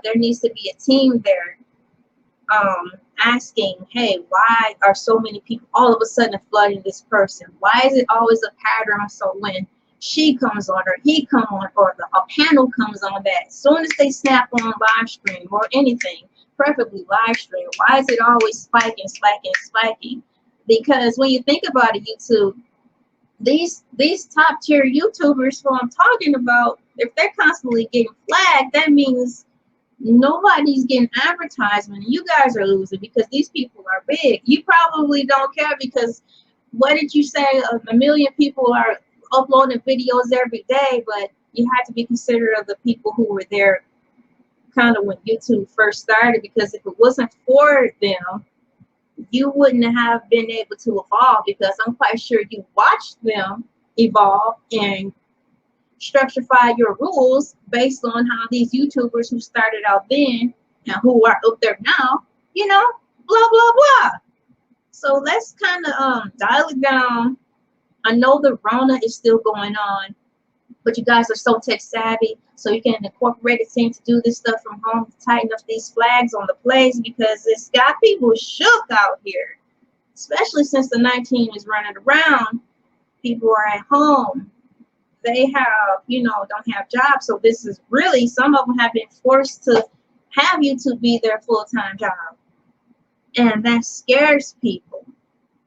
there needs to be a team there asking, hey, why are so many people all of a sudden flooding this person? Why is it always a pattern? So when she comes on or he come on or a panel comes on, that as soon as they snap on live stream or anything, preferably live stream, why is it always spiking, spiking, spiking? Because when you think about it, YouTube, these top tier YouTubers who I'm talking about, if they're constantly getting flagged, that means nobody's getting advertisement. You guys are losing because these people are big. You probably don't care because what did you say? A million people are uploading videos every day, but you have to be considerate of the people who were there kind of when YouTube first started, because if it wasn't for them, you wouldn't have been able to evolve, because I'm quite sure you watched them evolve and structurify your rules based on how these YouTubers who started out then and who are up there now, you know, blah, blah, blah. So let's kind of dial it down. I know the Rona is still going on, but you guys are so tech savvy, so you can incorporate a team to do this stuff from home, to tighten up these flags on the plays, because it's got people shook out here, especially since the 19 is running around. People are at home. They have, you know, don't have jobs. So this is really, some of them have been forced to have YouTube be their full-time job. And that scares people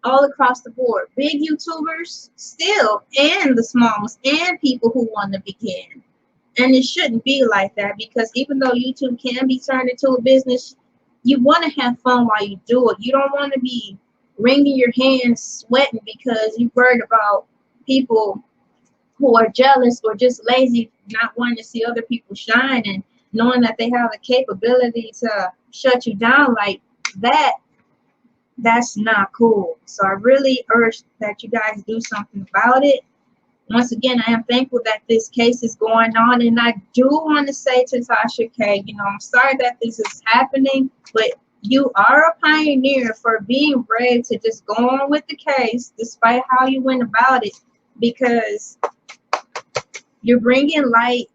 all across the board. Big YouTubers still, and the small ones, and people who want to begin. And it shouldn't be like that, because even though YouTube can be turned into a business, you want to have fun while you do it. You don't want to be wringing your hands, sweating because you're worried about people who are jealous or just lazy, not wanting to see other people shine, and knowing that they have the capability to shut you down like that. That's not cool. So I really urge that you guys do something about it. Once again, I am thankful that this case is going on, and I do want to say to Tasha K, you know, I'm sorry that this is happening, but you are a pioneer for being brave to just go on with the case despite how you went about it, because you're bringing light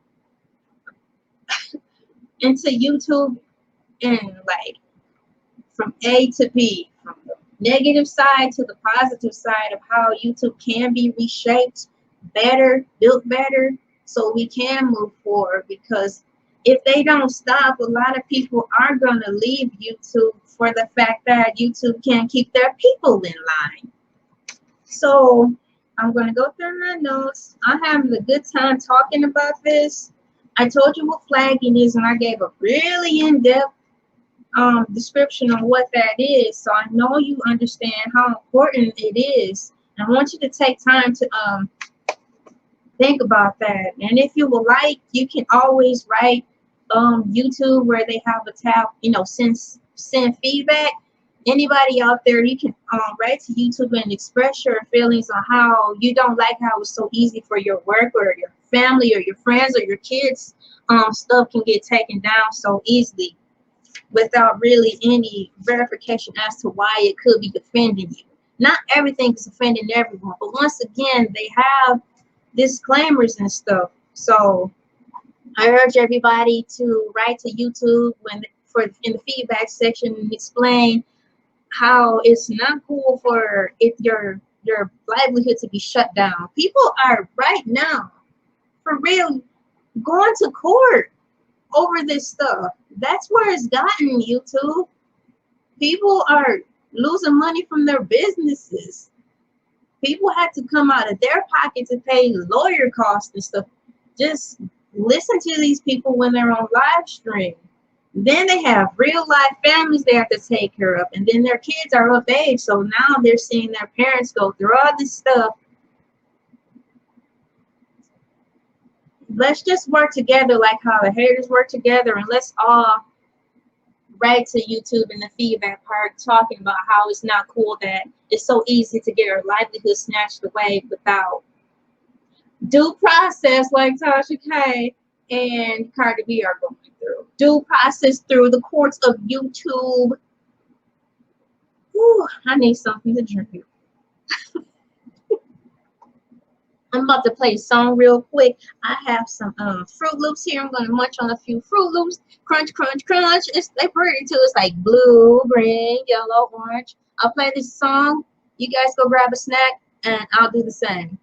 into YouTube, and like from A to B, from the negative side to the positive side of how YouTube can be reshaped better, built better, so we can move forward. Because if they don't stop, a lot of people are going to leave YouTube for the fact that YouTube can't keep their people in line. So I'm going to go through my notes. I'm having a good time talking about this. I told you what flagging is, and I gave a really in-depth description on what that is. So I know you understand how important it is. I want you to take time to think about that. And if you would like, you can always write YouTube where they have a tab, you know, send feedback. Anybody out there, you can write to YouTube and express your feelings on how you don't like how it's so easy for your work or your family or your friends or your kids. Stuff can get taken down so easily without really any verification as to why it could be offending you. Not everything is offending everyone, but once again, they have disclaimers and stuff. So I urge everybody to write to YouTube in the feedback section and explain how it's not cool for your livelihood to be shut down. People are right now, for real, going to court over this stuff. That's where it's gotten, YouTube. People are losing money from their businesses. People had to come out of their pocket to pay lawyer costs and stuff. Just listen to these people when they're on live stream. Then they have real life families they have to take care of, and then their kids are of age, so now they're seeing their parents go through all this stuff. Let's just work together like how the haters work together, and let's all write to YouTube in the feedback part talking about how it's not cool that it's so easy to get our livelihood snatched away without due process, like Tasha K and Cardi B are going through. Due process through the courts of YouTube. Whew, I need something to drink. I'm about to play a song real quick. I have some Fruit Loops here. I'm gonna munch on a few Fruit Loops. Crunch, crunch, crunch. They pretty too. It's like blue, green, yellow, orange. I'll play this song. You guys go grab a snack, and I'll do the same.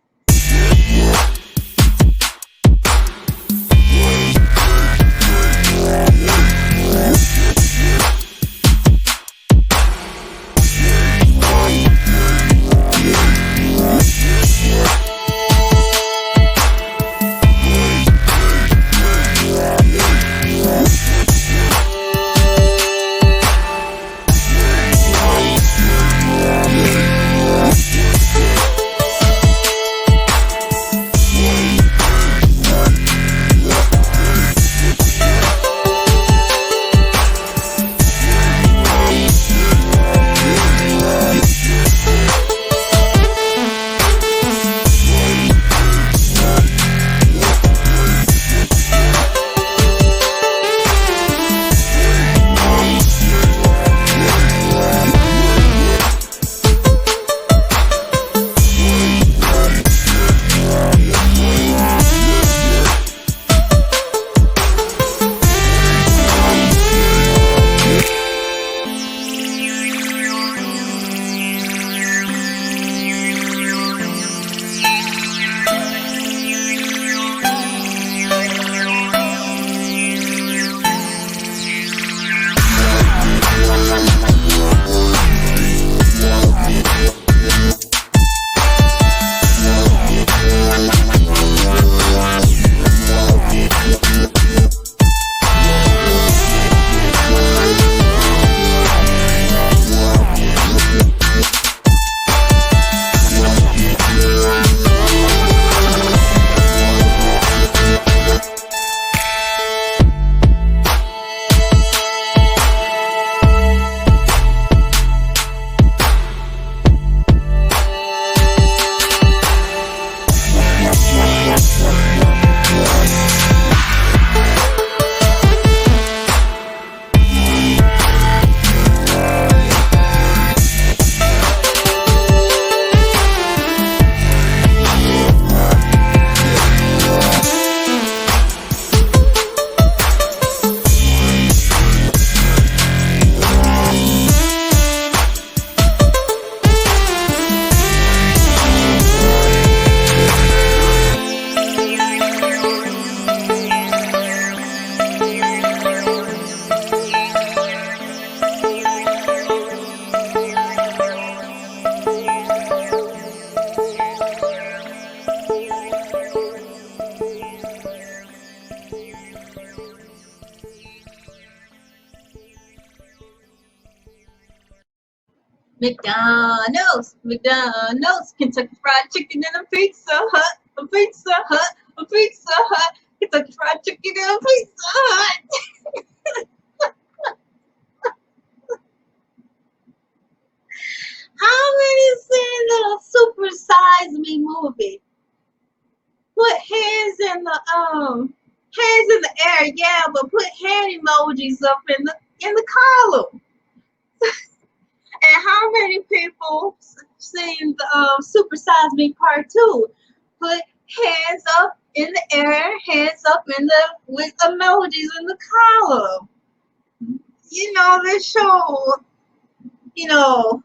McDonald's, Kentucky Fried Chicken and a Pizza Hut, a Pizza Hut, a Pizza Hut, Kentucky Fried Chicken and a Pizza Hut. How many seen the Super Size Me movie? Put hands in the air, yeah, but put hand emojis up in the column. And how many people seen the Super Size Me Part 2? Put hands up in the air, hands up with emojis in the column. You know, this show,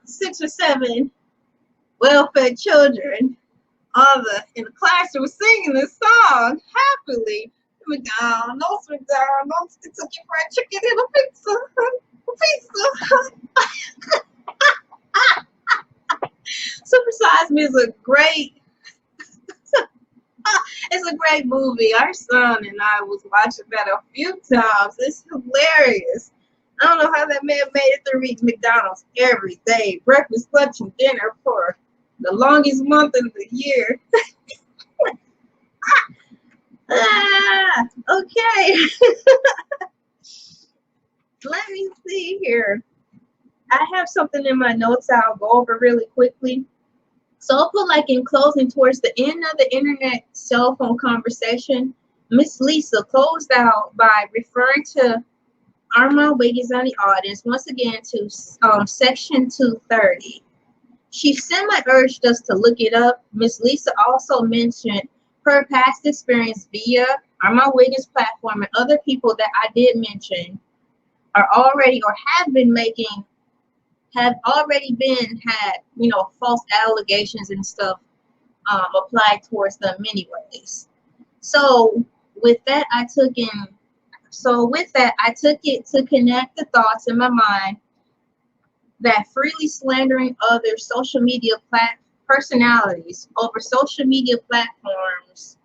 6 or 7 well-fed children in the classroom singing this song happily. McDonald's, Kentucky Fried Chicken and a Pizza Hut. Super Size Me is a great it's a great movie. Our son and I was watching that a few times. It's hilarious. I don't know how that man made it through eating McDonald's every day, breakfast, lunch, and dinner for the longest month of the year. Okay. Let me see here. I have something in my notes I'll go over really quickly. So I'll put like in closing towards the end of the internet cell phone conversation, Miss Lisa closed out by referring to Armon Wiggins on the audience once again to section 230. She semi-urged us to look it up. Miss Lisa also mentioned her past experience via Armon Wiggins platform, and other people that I did mention are already or have already been had, you know, false allegations and stuff applied towards them anyways. So with that, I took it to connect the thoughts in my mind that freely slandering other social media personalities over social media platforms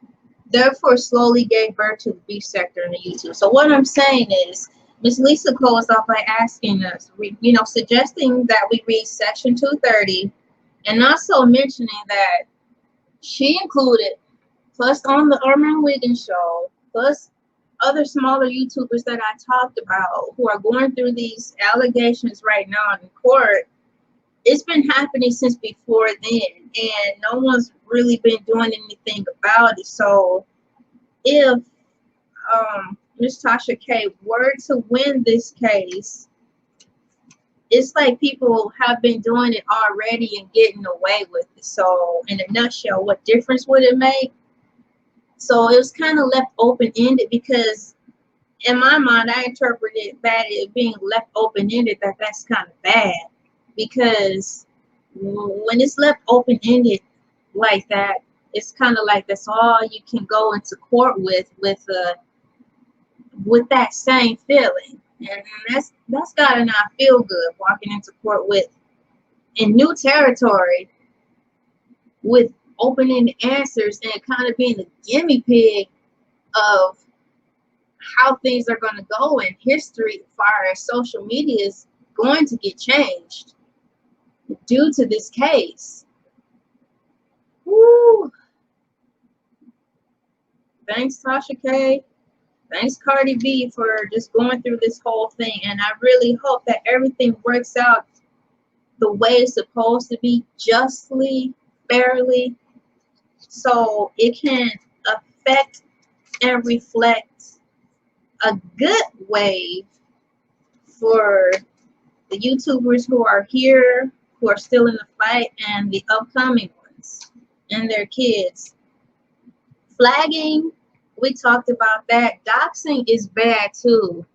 therefore slowly gave birth to the beef sector in the YouTube. So what I'm saying is, Ms. Lisa goes off by asking us, you know, suggesting that we read Section 230, and also mentioning that she included, plus on the Armon Wiggins show, plus other smaller YouTubers that I talked about who are going through these allegations right now in court. It's been happening since before then, and no one's really been doing anything about it. So if Ms. Tasha K were to win this case, it's like people have been doing it already and getting away with it. So in a nutshell, what difference would it make? So it was kind of left open-ended, because in my mind, I interpreted that it being left open-ended, that's kind of bad, because when it's left open-ended like that, it's kind of like that's all you can go into court with that same feeling, and that's gotta not feel good, walking into court with in new territory with open-ended answers and kind of being the guinea pig of how things are going to go in history as far as social media is going to get changed due to this case. Woo. Thanks, Tasha K. Thanks, Cardi B, for just going through this whole thing. And I really hope that everything works out the way it's supposed to be, justly, fairly, so it can affect and reflect a good way for the YouTubers who are here, who are still in the fight, and the upcoming ones and their kids. Flagging, we talked about that. Doxing is bad too.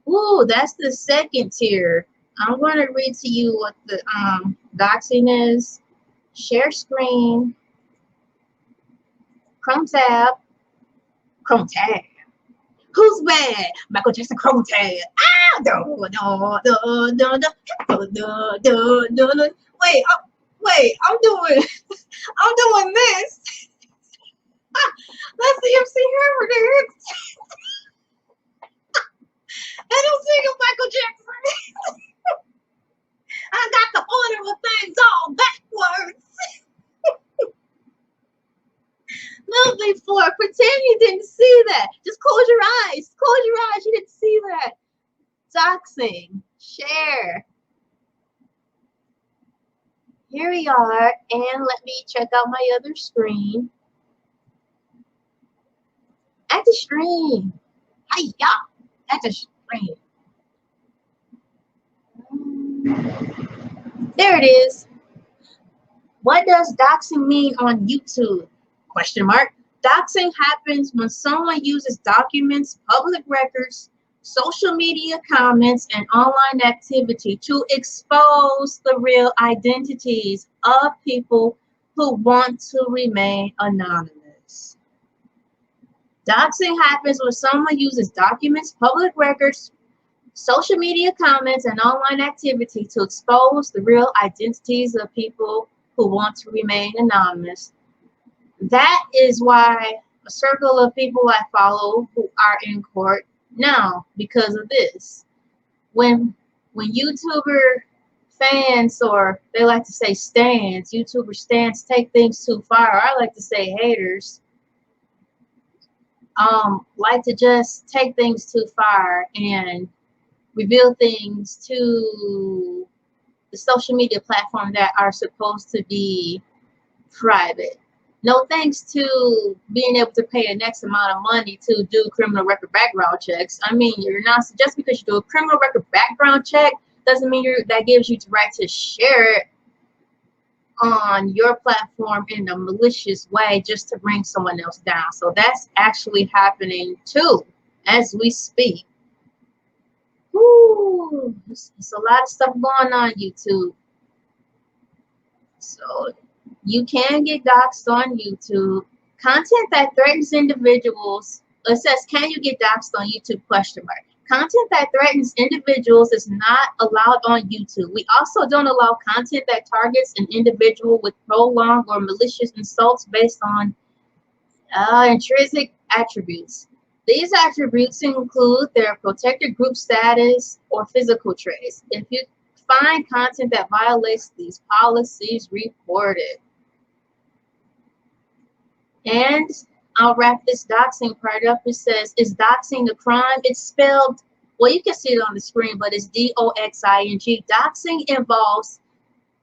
Ooh, that's the second tier. I'm going to read to you what the doxing is. Share screen. Chrome tab. Chrome tab. Who's bad? Michael Jackson Chrome tab. Ah, no. Wait, I'm doing this. Let's see MC Hammer there. I don't sing of Michael Jackson. I got the order of things all backwards. No, before. Pretend you didn't see that. Just close your eyes. Close your eyes. You didn't see that. Doxing. Share. Here we are. And let me check out my other screen. At the stream. Hiya. At the stream. There it is. What does doxing mean on YouTube? Question mark. Doxing happens when someone uses documents, public records, social media comments, and online activity to expose the real identities of people who want to remain anonymous. Doxing happens when someone uses documents, public records, social media comments, and online activity to expose the real identities of people who want to remain anonymous. That is why a circle of people I follow who are in court now because of this. When YouTuber fans, or they like to say stans, YouTuber stans take things too far, I like to say haters, like to just take things too far and reveal things to the social media platform that are supposed to be private. No thanks to being able to pay an X amount of money to do criminal record background checks. I mean, you're not, just because you do a criminal record background check doesn't mean that gives you the right to share it. on your platform in a malicious way just to bring someone else down. So that's actually happening too as we speak. Woo, it's a lot of stuff going on YouTube. So you can get doxxed on YouTube. Content that threatens individuals. It says, can you get doxxed on YouTube? Question mark. Content that threatens individuals is not allowed on YouTube. We also don't allow content that targets an individual with prolonged or malicious insults based on intrinsic attributes. These attributes include their protected group status or physical traits. If you find content that violates these policies, report it. And I'll wrap this doxing part up. It says, is doxing a crime? It's spelled, well, you can see it on the screen, but it's D-O-X-I-N-G. Doxing involves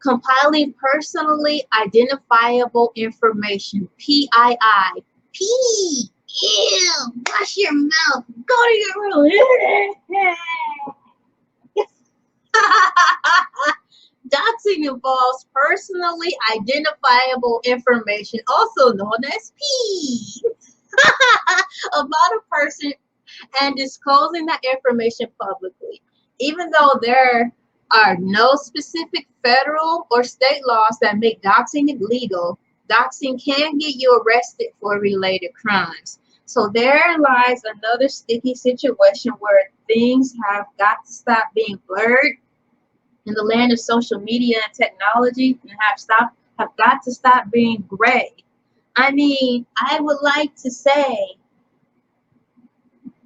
compiling personally identifiable information. P-I-I. P. Ew. Wash your mouth. Go to your room. Doxing involves personally identifiable information, also known as P, about a person and disclosing that information publicly. Even though there are no specific federal or state laws that make doxing illegal, doxing can get you arrested for related crimes. So there lies another sticky situation where things have got to stop being blurred in the land of social media and technology, and have got to stop being gray. I mean, I would like to say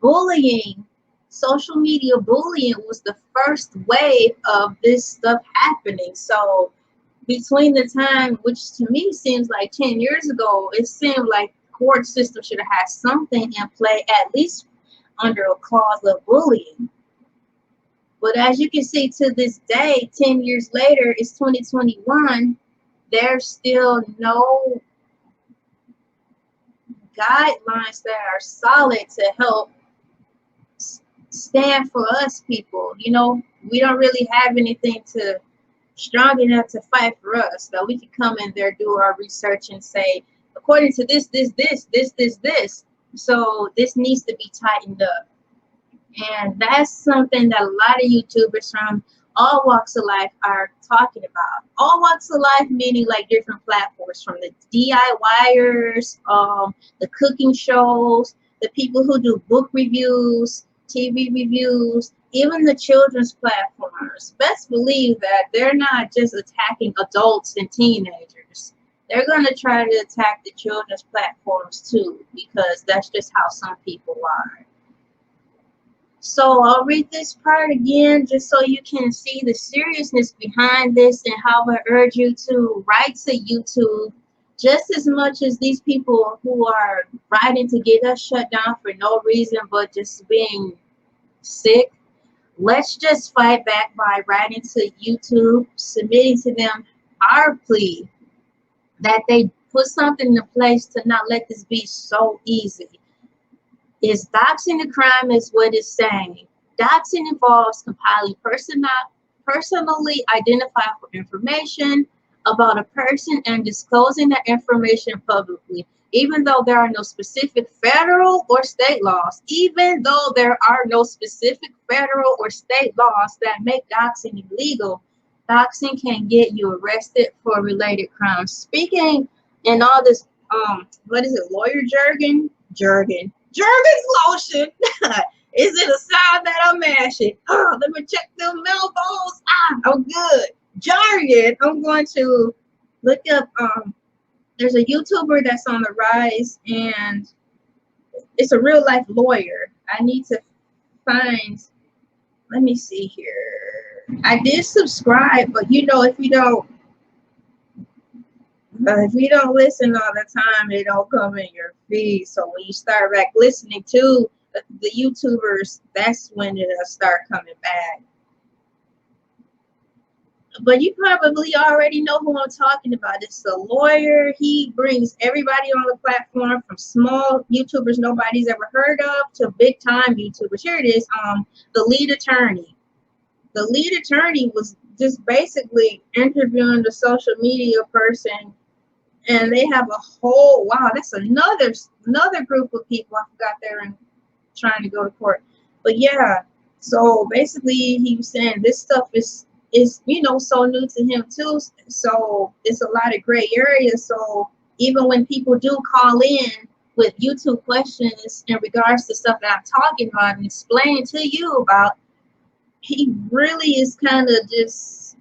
bullying, social media bullying was the first wave of this stuff happening. So between the time, which to me seems like 10 years ago, it seemed like the court system should have had something in play, at least under a clause of bullying. But as you can see, to this day, 10 years later, it's 2021, there's still no guidelines that are solid to help stand for us people. You know, we don't really have anything to strong enough to fight for us. So we can come in there, do our research and say, according to this. So this needs to be tightened up. And that's something that a lot of YouTubers from all walks of life are talking about. All walks of life, meaning like different platforms, from the DIYers, the cooking shows, the people who do book reviews, TV reviews, even the children's platforms. Best believe that they're not just attacking adults and teenagers. They're going to try to attack the children's platforms too, because that's just how some people are. So I'll read this part again just so you can see the seriousness behind this, and how I urge you to write to YouTube just as much as these people who are writing to get us shut down for no reason but just being sick. Let's just fight back by writing to YouTube, submitting to them our plea that they put something in place to not let this be so easy. Is doxing a crime is what it's saying. Doxing involves compiling personally identifiable information about a person and disclosing that information publicly, even though there are no specific federal or state laws. Even though there are no specific federal or state laws that make doxing illegal, doxing can get you arrested for related crimes. Speaking in all this, what is it, lawyer jargon? Jargon's lotion. Is it a sign that I'm mashing? Oh, let me check them elbows. I'm good. Jargon. I'm going to look up. There's a YouTuber that's on the rise, and it's a real life lawyer. I need to find. Let me see here. I did subscribe, but you know, if you don't listen all the time, they don't come in your feed. So when you start back listening to the YouTubers, that's when it'll start coming back. But you probably already know who I'm talking about. It's a lawyer. He brings everybody on the platform, from small YouTubers nobody's ever heard of to big time YouTubers. Here it is. The lead attorney. The lead attorney was just basically interviewing the social media person, and they have a whole, wow, that's another group of people. I forgot they're trying to go to court. But yeah, so basically he was saying this stuff is so new to him too. So it's a lot of gray areas. So even when people do call in with YouTube questions in regards to stuff that I'm talking about and explain to you about, he really is kind of just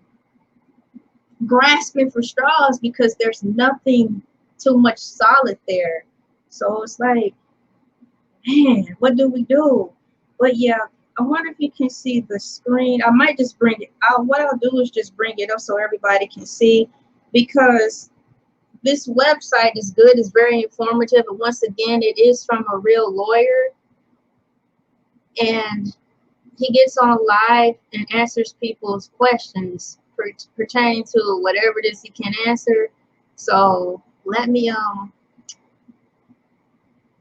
grasping for straws because there's nothing too much solid there. So it's like, man, what do we do? But yeah, I wonder if you can see the screen. I might just bring it out. What I'll do is just bring it up so everybody can see, because this website is good. It's very informative. And once again, it is from a real lawyer. And he gets on live and answers people's questions pertaining to whatever it is he can answer. So let me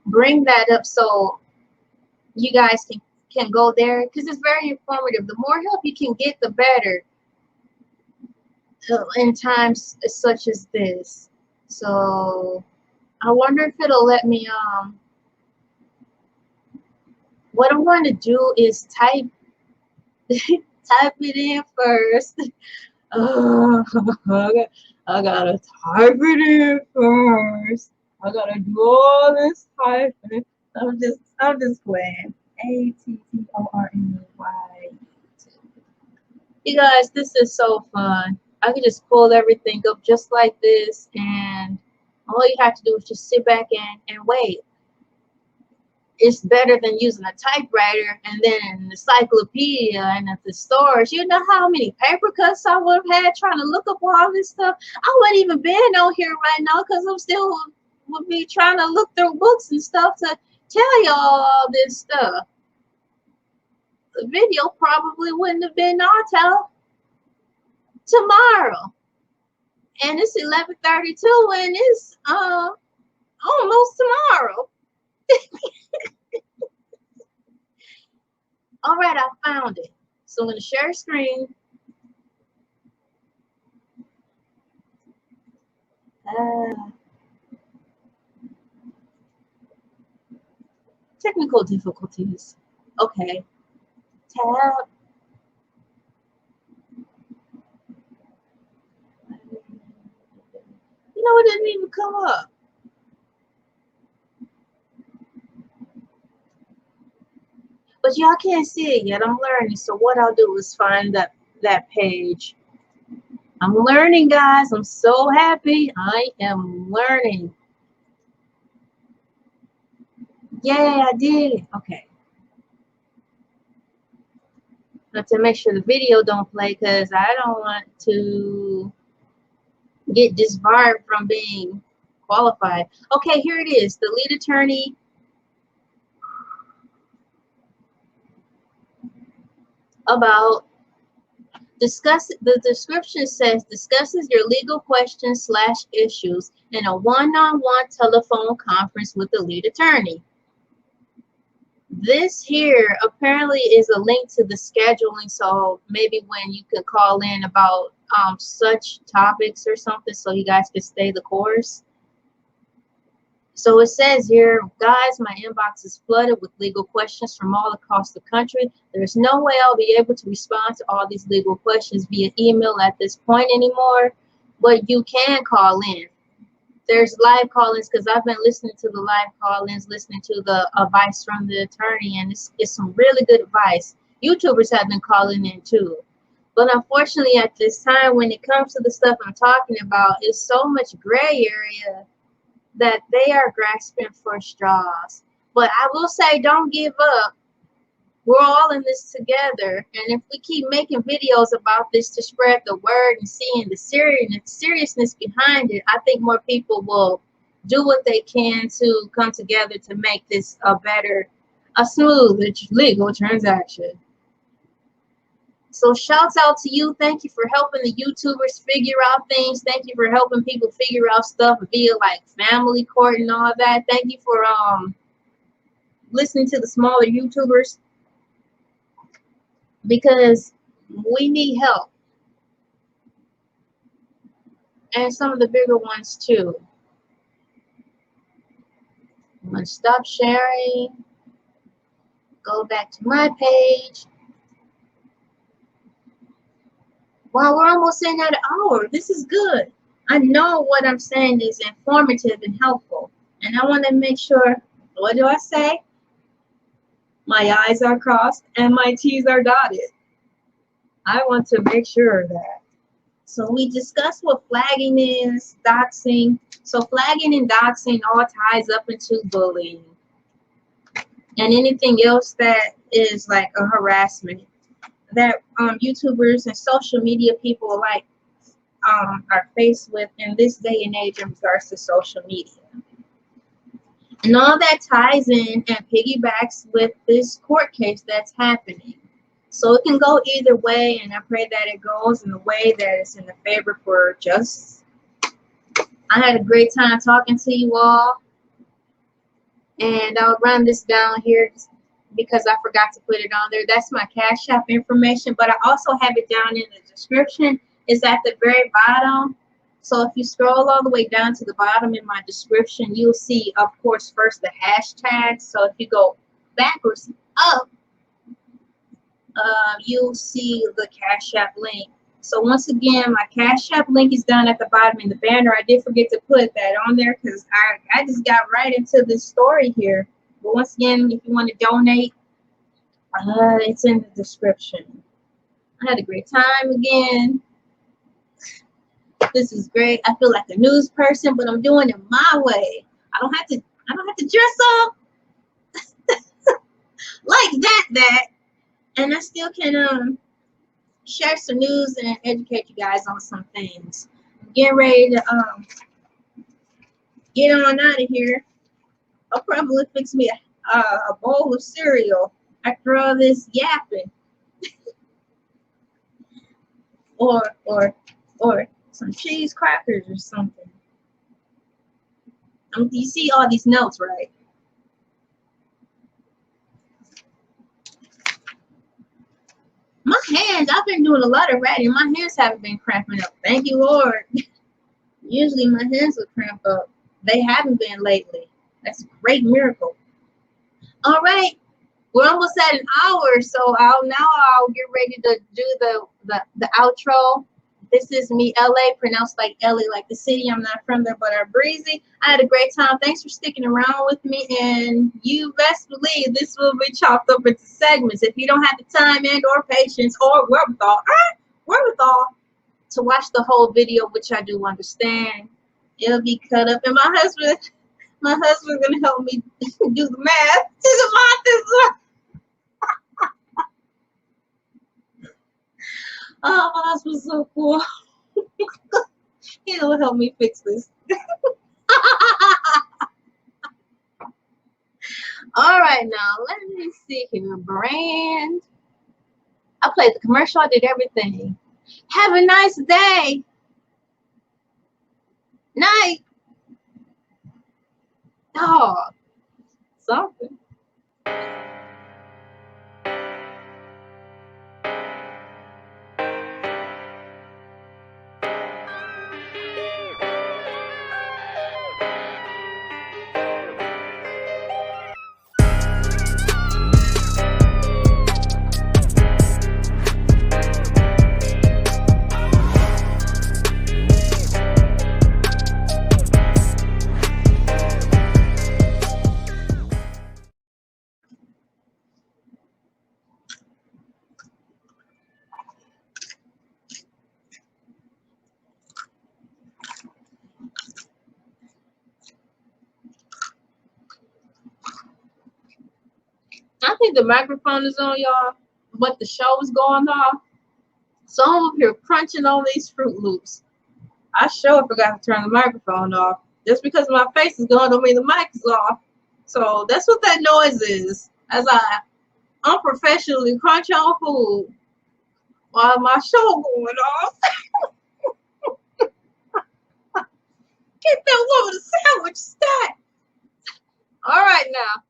bring that up so you guys can go there, because it's very informative. The more help you can get, the better in times such as this. So I wonder if it'll let me what I want to do is type type it in first. I gotta type it in first. I gotta do all this typing. I'm just playing. ATTORNY. You guys, this is so fun. I can just pull everything up just like this, and all you have to do is just sit back and wait. It's better than using a typewriter and then an encyclopedia and at the stores. You know how many paper cuts I would have had trying to look up all this stuff? I wouldn't even been on here right now because I'm still would be trying to look through books and stuff to tell you all this stuff. The video probably wouldn't have been on till tomorrow. And it's 11:32 and it's almost tomorrow. All right, I found it. So I'm going to share screen. Technical difficulties. Okay. Tab. You know, it didn't even come up. But y'all can't see it yet. I'm learning. So what I'll do is find that page. I'm learning, guys. I'm so happy. I am learning. Yeah, I did it. Okay. Have to make sure the video don't play because I don't want to get disbarred from being qualified. Okay, here it is. The lead attorney about the description says discusses your legal questions / issues in a one-on-one telephone conference with the lead attorney. This here apparently is a link to the scheduling, so maybe when you could call in about such topics or something so you guys can stay the course. So it says here, guys, my inbox is flooded with legal questions from all across the country. There's no way I'll be able to respond to all these legal questions via email at this point anymore, but you can call in. There's live call-ins because I've been listening to the live call-ins, listening to the advice from the attorney, and it's some really good advice. YouTubers have been calling in too. But unfortunately, at this time, when it comes to the stuff I'm talking about, it's so much gray area that they are grasping for straws. But I will say, don't give up. We're all in this together. And if we keep making videos about this to spread the word and seeing the seriousness behind it, I think more people will do what they can to come together to make this a smooth legal transaction. So shouts out to you. Thank you for helping the YouTubers figure out things. Thank you for helping people figure out stuff via like family court and all that. Thank you for listening to the smaller YouTubers, because we need help. and some of the bigger ones too. I'm gonna stop sharing, go back to my page. Wow, we're almost in at an hour. This is good. I know what I'm saying is informative and helpful, and I want to make sure, what do I say? My I's are crossed and my T's are dotted. I want to make sure of that. So we discussed what flagging is, doxing. So flagging and doxing all ties up into bullying and anything else that is like a harassment that YouTubers and social media people alike are faced with in this day and age in regards to social media. And all that ties in and piggybacks with this court case that's happening. So it can go either way, and I pray that it goes in the way that is in the favor for justice. I had a great time talking to you all, and I'll run this down here because I forgot to put it on there. That's my Cash App information, but I also have it down in the description. It's at the very bottom. So if you scroll all the way down to the bottom in my description, you'll see, of course, first the hashtag. So if you go backwards up, you'll see the Cash App link. So once again, my Cash App link is down at the bottom in the banner. I did forget to put that on there because I just got right into this story here. But once again, if you want to donate, it's in the description. I had a great time again. This is great. I feel like a news person, but I'm doing it my way. I don't have to dress up like that. And I still can share some news and educate you guys on some things. I'm getting ready to get on out of here. I'll probably fix me a bowl of cereal after all this yapping. or some cheese crackers or something. You see all these notes, right? My hands, I've been doing a lot of writing. My hands haven't been cramping up. Thank you, Lord. Usually my hands would cramp up. They haven't been lately. That's a great miracle. All right. We're almost at an hour, so I'll get ready to do the outro. This is me, LA, pronounced like LA, like the city. I'm not from there, but I'm breezy. I had a great time. Thanks for sticking around with me, and you best believe this will be chopped up into segments. If you don't have the time and or patience or wherewithal to watch the whole video, which I do understand, it'll be cut up. And my husband's gonna help me do the math. Oh, my husband's so cool. He'll help me fix this. All right, now let me see here. Brand. I played the commercial. I did everything. Have a nice day. Night. Dog. Something. I think the microphone is on, y'all, but the show is going off. So I'm up here crunching on these Fruit Loops. I sure forgot to turn the microphone off. Just because my face is going don't mean the mic is off. So that's what that noise is. As I unprofessionally crunch on food while my show going off. Get that woman a sandwich stack. All right now.